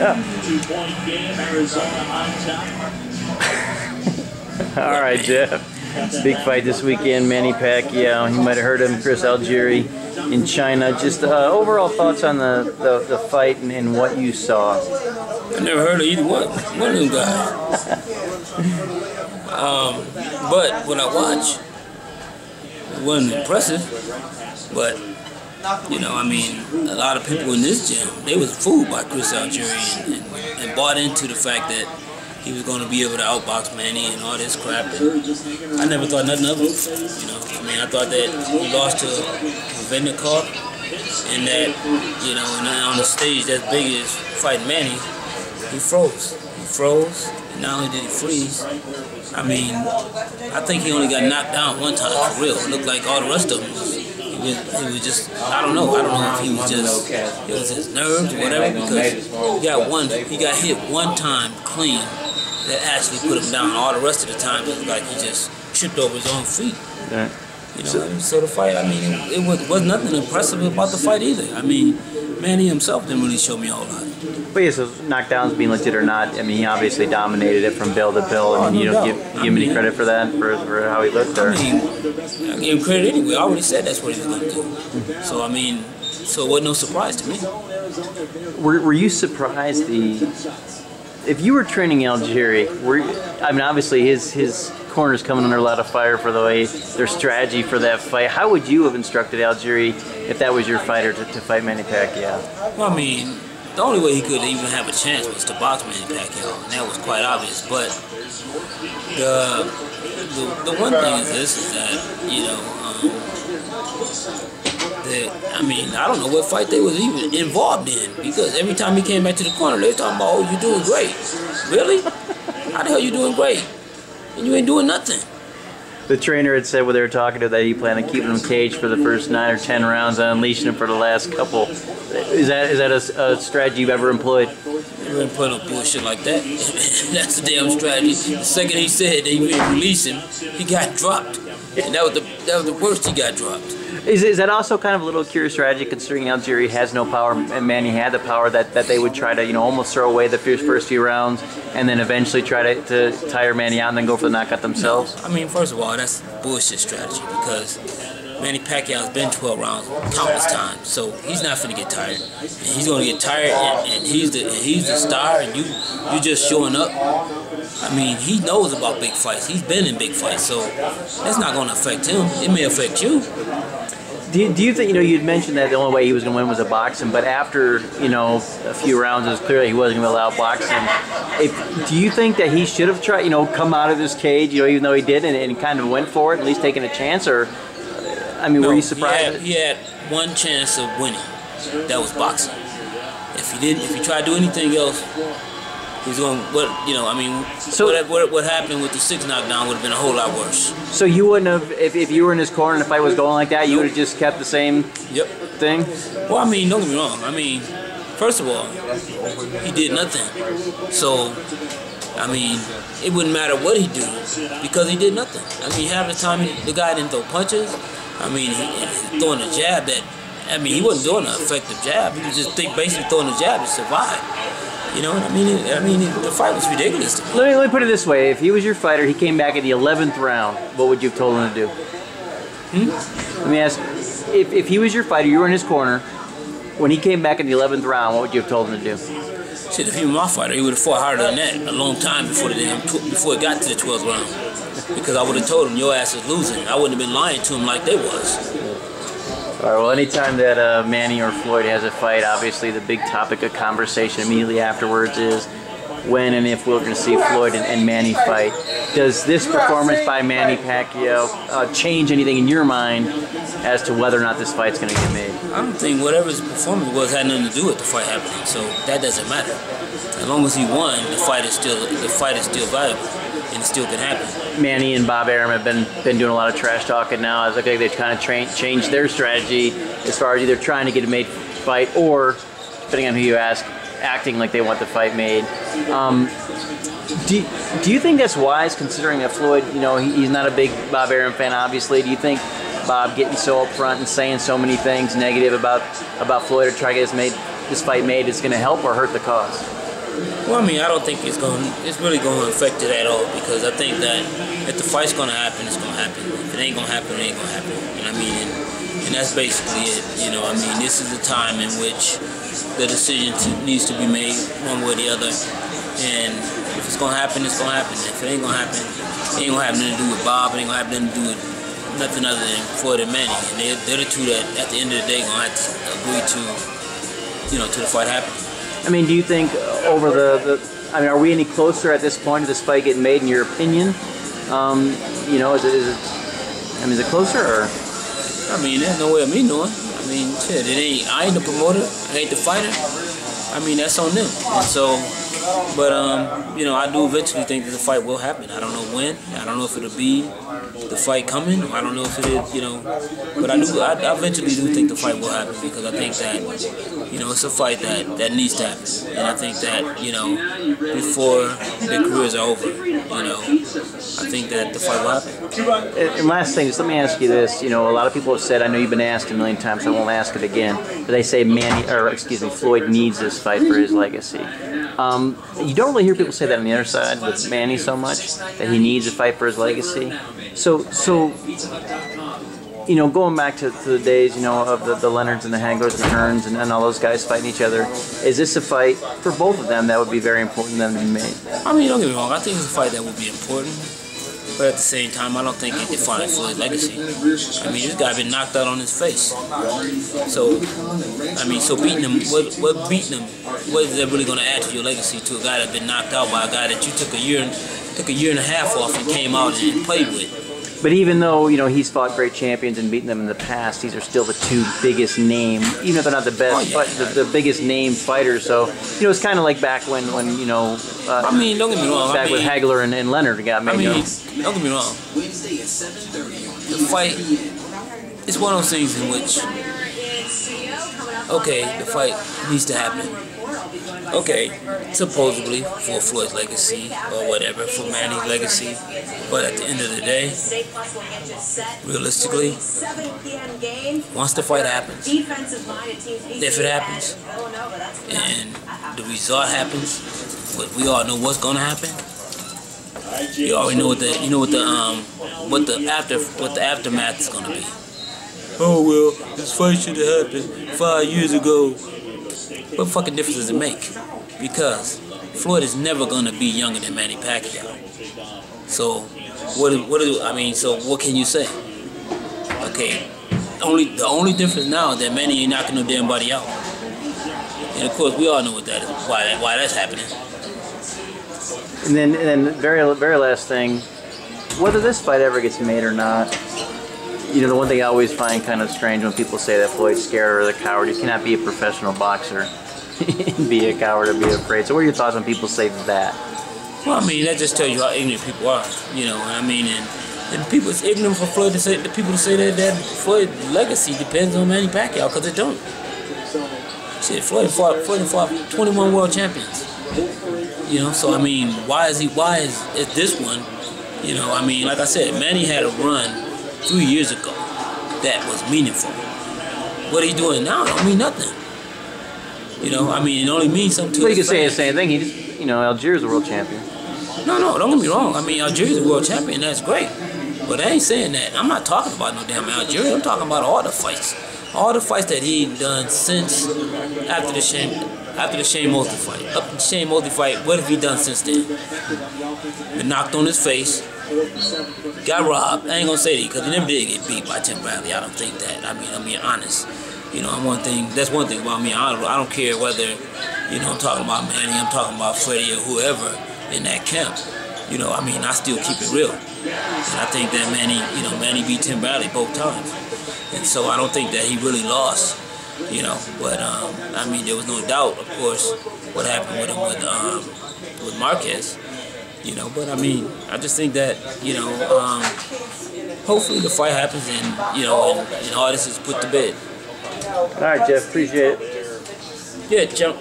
2-point game, Arizona on top. All right, Jeff. Big fight this weekend, Manny Pacquiao. You might have heard him, Chris Algieri in China. Just overall thoughts on the fight and what you saw. I never heard of either one of them guys. But when I watched, it wasn't impressive. But, you know, I mean, a lot of people in this gym, they was fooled by Chris Algieri and bought into the fact that he was going to be able to outbox Manny and all this crap. And I never thought nothing of it. You know, I mean, I thought that he lost to Vendikov, and that, you know, and on the stage that's big as fighting Manny, he froze. He froze, and not only did he freeze, I mean, I think he only got knocked down one time for real. It looked like all the rest of them he was just, I don't know if he was just, it was his nerves or whatever, because he got hit one time clean that actually put him down. All the rest of the time, it was like he just tripped over his own feet. Yeah. You know, so the fight, I mean, it was nothing impressive about the fight either. I mean, Manny himself didn't really show me a whole lot. But yeah, so knockdowns being legit or not, I mean, he obviously dominated it from bill to bill. I mean, you don't give him any credit for that, for how he looked there. I mean, I gave him credit anyway. I already said that's what he was going to do. So, I mean, so it wasn't no surprise to me. Were you surprised if you were training Algieri, I mean, obviously his corner's coming under a lot of fire for the way their strategy for that fight. How would you have instructed Algieri if that was your fighter to fight Manny Pacquiao? Well, I mean, the only way he could even have a chance was to box Manny Pacquiao, and that was quite obvious. But the one thing is this, is that, you know, I mean, I don't know what fight they was even involved in, because every time he came back to the corner, they were talking about, oh, you're doing great. Really? How the hell you doing great? And you ain't doing nothing. The trainer had said when they were talking to him that he planned on keeping him caged for the first 9 or 10 rounds and unleashing him for the last couple. Is that a strategy you've ever employed? Never employed no bullshit like that. That's a damn strategy. The second he said they would release him, he got dropped. And that was the worst he got dropped. Is that also kind of a little curious strategy, considering Algieri has no power and Manny had the power, that they would try to, you know, almost throw away the first few rounds and then eventually try to tire Manny out and then go for the knockout themselves? No, I mean, first of all, that's bullshit strategy, because Manny Pacquiao has been 12 rounds countless times, so he's not finna get tired. And he's gonna get tired, and he's the star, and you just showing up. I mean, he knows about big fights. He's been in big fights, so that's not gonna affect him. It may affect you. Do you think, you know, you'd mentioned that the only way he was going to win was a boxing, but after, you know, a few rounds, it was clear he wasn't going to allow boxing. Do you think that he should have tried, you know, come out of this cage, you know, even though he did, and kind of went for it, at least taking a chance, or, I mean, were you surprised? He had one chance of winning. That was boxing. If he tried to do anything else, he's going, you know, I mean, so what happened with the 6 knockdown would have been a whole lot worse. So you wouldn't have, if you were in his corner and the fight was going like that, you would have just kept the same thing? Well, I mean, don't get me wrong. I mean, first of all, he did nothing. So, I mean, it wouldn't matter what he did, because he did nothing. I mean, half the time the guy didn't throw punches. I mean, he throwing a jab that, I mean, he wasn't doing an effective jab. He was just basically throwing a jab to survive. You know what I mean? The fight was ridiculous to me. Let me put it this way. If he was your fighter, he came back in the 11th round, what would you have told him to do? Let me ask, if he was your fighter, you were in his corner, when he came back in the 11th round, what would you have told him to do? Shit, if he was my fighter, he would have fought harder than that a long time before it got to the 12th round. Because I would have told him, your ass is losing. I wouldn't have been lying to him like they was. All right, well, anytime that Manny or Floyd has a fight, obviously the big topic of conversation immediately afterwards is when and if we're going to see Floyd and Manny fight. Does this performance by Manny Pacquiao change anything in your mind as to whether or not this fight's going to get made? I don't think whatever his performance was had nothing to do with the fight happening, so that doesn't matter. As long as he won, the fight is still valuable, and it still can happen. Manny and Bob Arum have been doing a lot of trash talking now. As okay, they've kind of changed their strategy as far as either trying to get a made fight or, depending on who you ask, acting like they want the fight made. Do you think that's wise, considering that Floyd, you know, he's not a big Bob Arum fan, obviously? Do you think Bob getting so upfront and saying so many things negative about Floyd to try to get this fight made is going to help or hurt the cause? Well, I mean, I don't think it's really going to affect it at all, because I think that if the fight's going to happen, it's going to happen. If it ain't going to happen, it ain't going to happen. You know what I mean? And that's basically it. You know, I mean, this is the time in which the decision needs to be made one way or the other. And if it's going to happen, it's going to happen. If it ain't going to happen, it ain't going to have nothing to do with Bob. It ain't going to have nothing to do with nothing other than Floyd and Manny. And they're the two that, at the end of the day, going to have to agree to, you know, to the fight happening. I mean, do you think over I mean, are we any closer at this point to this fight getting made, in your opinion? You know, is it closer, or? I mean, there's no way of me knowing. I mean, shit, I ain't the promoter, I ain't the fighter. I mean, that's on them. And so, but you know, I do eventually think that the fight will happen. I don't know when. I don't know if it'll be the fight coming. I don't know if it is, you know. But I eventually do think the fight will happen, because I think that, you know, it's a fight that needs to happen. And I think that, you know, before their careers are over, you know, I think that the fight will happen. And last thing, just let me ask you this. You know, a lot of people have said, I know you've been asked a million times, so I won't ask it again, but they say Floyd needs this fight for his legacy. You don't really hear people say that on the other side with Manny so much, that he needs a fight for his legacy. So you know, going back to the days, you know, of the Leonards and the Haglers and the Hearns and all those guys fighting each other, is this a fight for both of them that would be very important for them to be made? I mean, don't get me wrong. I think it's a fight that would be important, but at the same time, I don't think it defines Floyd's legacy. I mean, this guy been knocked out on his face. So, I mean, so beating him, what is that really going to add to your legacy, to a guy that's been knocked out by a guy that you took a year and a half off and came out and played with? But even though, you know, he's fought great champions and beaten them in the past, these are still the two biggest name, even if they're not the best, but the biggest name fighters. So, you know, it's kind of like back when you know, I mean, don't get me wrong. Back with Hagler and Leonard got made. I mean, don't get me wrong. The fight, it's one of those things in which, okay, the fight needs to happen. Okay, supposedly for Floyd's legacy or whatever, for Manny's legacy, but at the end of the day, realistically, once the fight happens, if it happens, and the result happens, we all know what's gonna happen. You already know what the aftermath is gonna be. Oh well, this fight should have happened 5 years ago. What fucking difference does it make? Because Floyd is never gonna be younger than Manny Pacquiao. So so what can you say? Okay, the only difference now is that Manny ain't knocking no damn body out. And of course we all know what that is, why that's happening. And then very last thing, whether this fight ever gets made or not, you know, the one thing I always find kind of strange when people say that Floyd's scared or the coward. You cannot be a professional boxer and be a coward or be afraid. So what are your thoughts when people say that? Well, I mean, that just tells you how ignorant people are, you know. I mean, and people, it's ignorant for Floyd to say, the people to say that Floyd's legacy depends on Manny Pacquiao, because it don't. Shit, Floyd fought 21 world champions. You know, so I mean, why is this one? You know, I mean, like I said, Manny had a run 3 years ago that was meaningful. What he's doing now don't mean nothing. You know, I mean, it only means something to But you can say the same thing. He just, you know, Algieri's a world champion. No, don't get me wrong. I mean, Algieri's a world champion. That's great. But I ain't saying that. I'm not talking about no damn Algieri. I'm talking about all the fights. All the fights that he done since after the Shane Mosley fight. Up to the Shane Mosley fight, what have he done since then? Been knocked on his face. Got robbed. I ain't gonna say that because he never did get beat by Tim Bradley. I don't think that. I mean, I'm being honest. You know, that's one thing about me. I don't care whether, you know, I'm talking about Manny, I'm talking about Freddie or whoever in that camp. You know, I mean, I still keep it real. And I think that Manny beat Tim Bradley both times. And so I don't think that he really lost, you know. But, I mean, there was no doubt, of course, what happened with him with Marquez. You know, but I mean, I just think that, you know, hopefully the fight happens and, you know, and all this is put to bed. All right, Jeff, appreciate it. Yeah, jump.